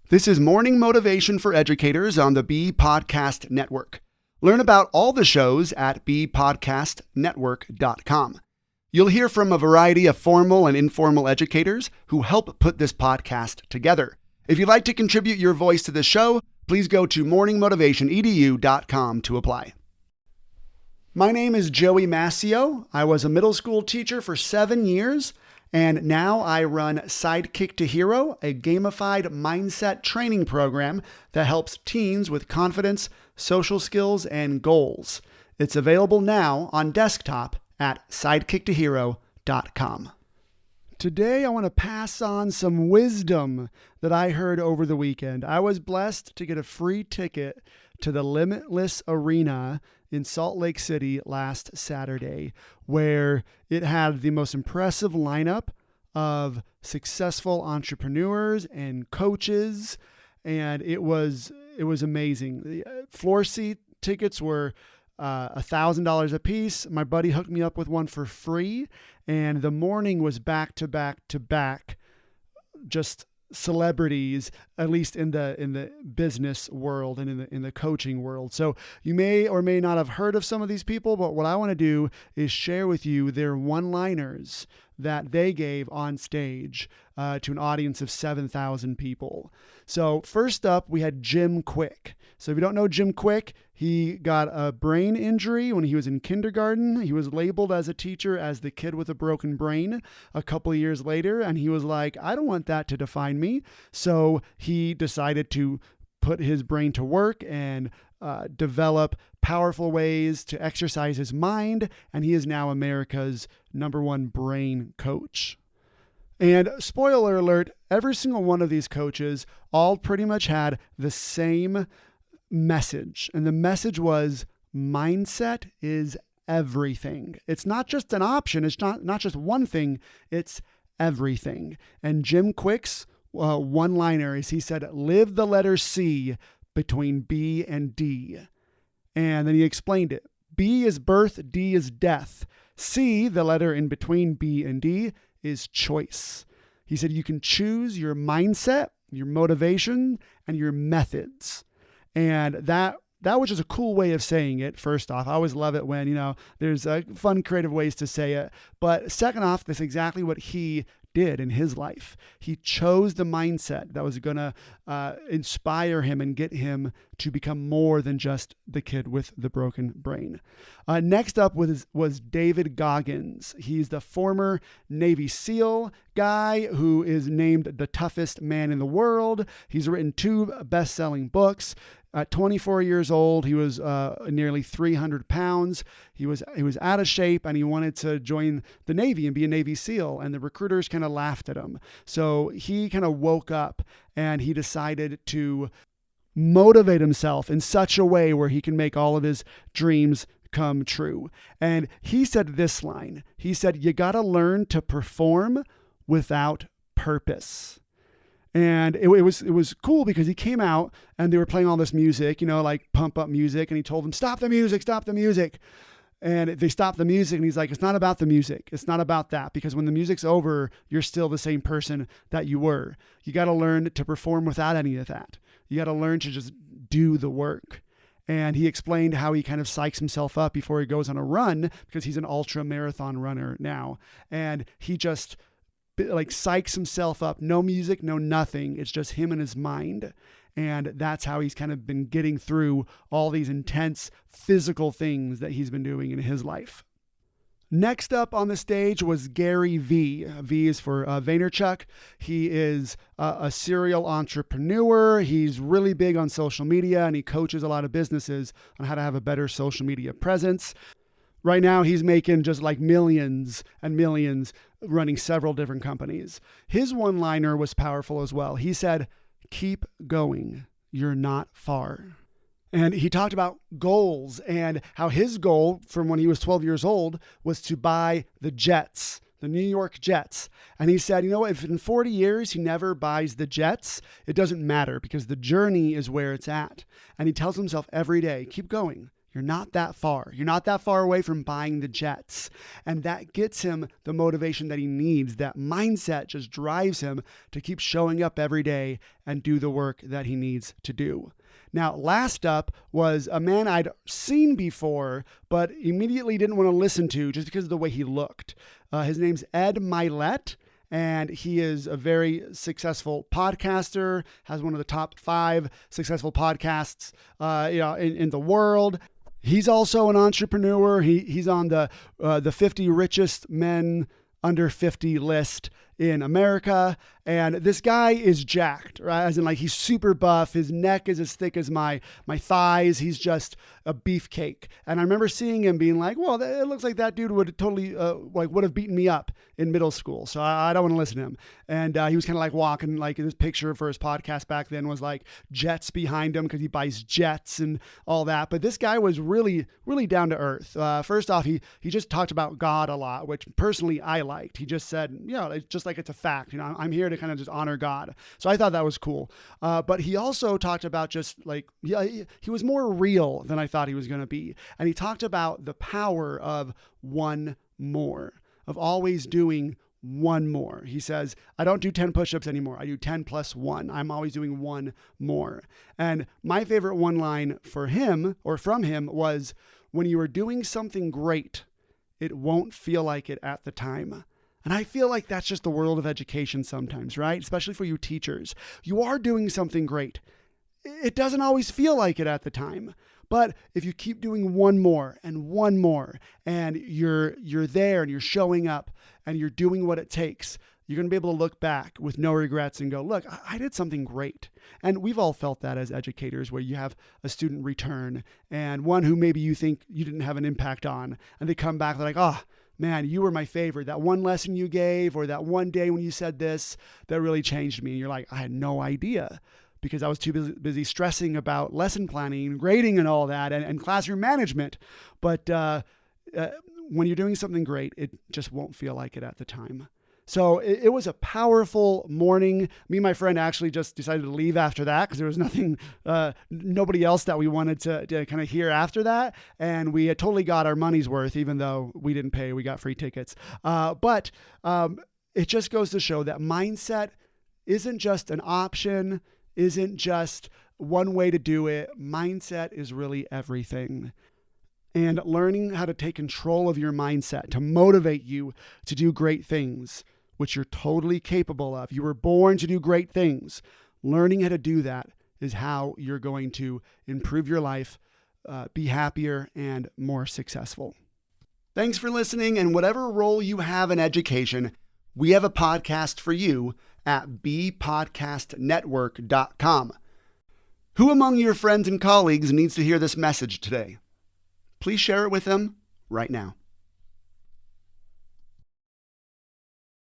This is Morning Motivation for Educators on the Bee Podcast Network. Learn about all the shows at beepodcastnetwork.com. You'll hear from a variety of formal and informal educators who help put this podcast together. If you'd like to contribute your voice to the show, please go to morningmotivationedu.com to apply. My name is Joey Mascio. I was a middle school teacher for 7 years, and now I run Sidekick to Hero, a gamified mindset training program that helps teens with confidence, social skills, and goals. It's available now on desktop at sidekicktohero.com. Today, I want to pass on some wisdom that I heard over the weekend. I was blessed to get a free ticket to the Limitless Arena in Salt Lake City last Saturday, where it had the most impressive lineup of successful entrepreneurs and coaches, and it was amazing. The floor seat tickets were $1,000 a piece. My buddy hooked me up with one for free, and the morning was back to back, just celebrities, at least in the business world and in the coaching world. So you may or may not have heard of some of these people, but what I want to do is share with you their one-liners that they gave on stage to an audience of 7,000 people. So first up, we had Jim Quick. So if you don't know Jim Quick, he got a brain injury when he was in kindergarten. He was labeled as a teacher as the kid with a broken brain a couple of years later, and he was like, I don't want that to define me. So he decided to put his brain to work and develop powerful ways to exercise his mind, and he is now America's #1 brain coach. And spoiler alert, every single one of these coaches all pretty much had the same message. And the message was, mindset is everything. It's not just an option. It's not just one thing. It's everything. And Jim Quick's one-liner is, he said, live the letter C between B and D. And then he explained it. B is birth, D is death. C, the letter in between B and D, is choice. He said you can choose your mindset, your motivation, and your methods. And that was just a cool way of saying it, first off. I always love it when, there's fun, creative ways to say it. But second off, that's exactly what he did in his life. He chose the mindset that was going to inspire him and get him to become more than just the kid with the broken brain. Next up was David Goggins. He's the former Navy SEAL guy who is named the toughest man in the world. He's written 2 best-selling books. At 24 years old, he was nearly 300 pounds. He was out of shape, and he wanted to join the Navy and be a Navy SEAL, and the recruiters kind of laughed at him. So he kind of woke up, and he decided to motivate himself in such a way where he can make all of his dreams come true. And he said this line. He said, you got to learn to perform without purpose. And it was cool because he came out and they were playing all this music, like pump up music. And he told them, stop the music. And they stopped the music. And he's like, it's not about the music. It's not about that. Because when the music's over, you're still the same person that you were. You got to learn to perform without any of that. You got to learn to just do the work. And he explained how he kind of psychs himself up before he goes on a run, because he's an ultra marathon runner now. And he just psychs himself up. No music, no nothing. It's just him and his mind. And that's how he's kind of been getting through all these intense physical things that he's been doing in his life. Next up on the stage was Gary V. V is for Vaynerchuk. He is a serial entrepreneur. He's really big on social media, and he coaches a lot of businesses on how to have a better social media presence. Right now, he's making just like millions and millions running several different companies. His one-liner was powerful as well. He said, keep going. You're not far. And he talked about goals and how his goal from when he was 12 years old was to buy the Jets, the New York Jets. And he said, if in 40 years he never buys the Jets, it doesn't matter because the journey is where it's at. And he tells himself every day, keep going. You're not that far. You're not that far away from buying the jets. And that gets him the motivation that he needs. That mindset just drives him to keep showing up every day and do the work that he needs to do. Now, last up was a man I'd seen before, but immediately didn't want to listen to just because of the way he looked. His name's Ed Milet. And he is a very successful podcaster, has one of the top 5 successful podcasts in the world. He's also an entrepreneur. He's on the 50 richest men under 50 list in America. And this guy is jacked, right? As in, like, he's super buff. His neck is as thick as my thighs. He's just a beefcake. And I remember seeing him being like, well, it looks like that dude would totally would have beaten me up in middle school. So I don't want to listen to him. And he was kind of like walking, like, this picture for his podcast back then was like jets behind him because he buys jets and all that. But this guy was really, really down to earth. First off, he just talked about God a lot, which personally I liked. He just said, it's just like it's a fact. I'm here to kind of just honor God. So I thought that was cool. But he also talked about just like, he was more real than I thought he was going to be. And he talked about the power of one more, of always doing one more. He says, I don't do 10 push-ups anymore. I do 10 plus 1. I'm always doing one more. And my favorite one line for him or from him was, when you are doing something great, it won't feel like it at the time. And I feel like that's just the world of education sometimes, right? Especially for you teachers. You are doing something great. It doesn't always feel like it at the time. But if you keep doing one more, and you're there and you're showing up and you're doing what it takes, you're going to be able to look back with no regrets and go, look, I did something great. And we've all felt that as educators, where you have a student return and one who maybe you think you didn't have an impact on, and they come back, they're like, oh, man, you were my favorite. That one lesson you gave, or that one day when you said this, that really changed me. And you're like, I had no idea, because I was too busy stressing about lesson planning and grading and all that and classroom management. But when you're doing something great, it just won't feel like it at the time. So it was a powerful morning. Me and my friend actually just decided to leave after that because there was nobody else that we wanted to kind of hear after that. And we had totally got our money's worth, even though we didn't pay, we got free tickets. But it just goes to show that mindset isn't just an option, isn't just one way to do it. Mindset is really everything. And learning how to take control of your mindset to motivate you to do great things, which you're totally capable of. You were born to do great things. Learning how to do that is how you're going to improve your life, be happier, and more successful. Thanks for listening. And whatever role you have in education, we have a podcast for you at bpodcastnetwork.com. Who among your friends and colleagues needs to hear this message today? Please share it with them right now.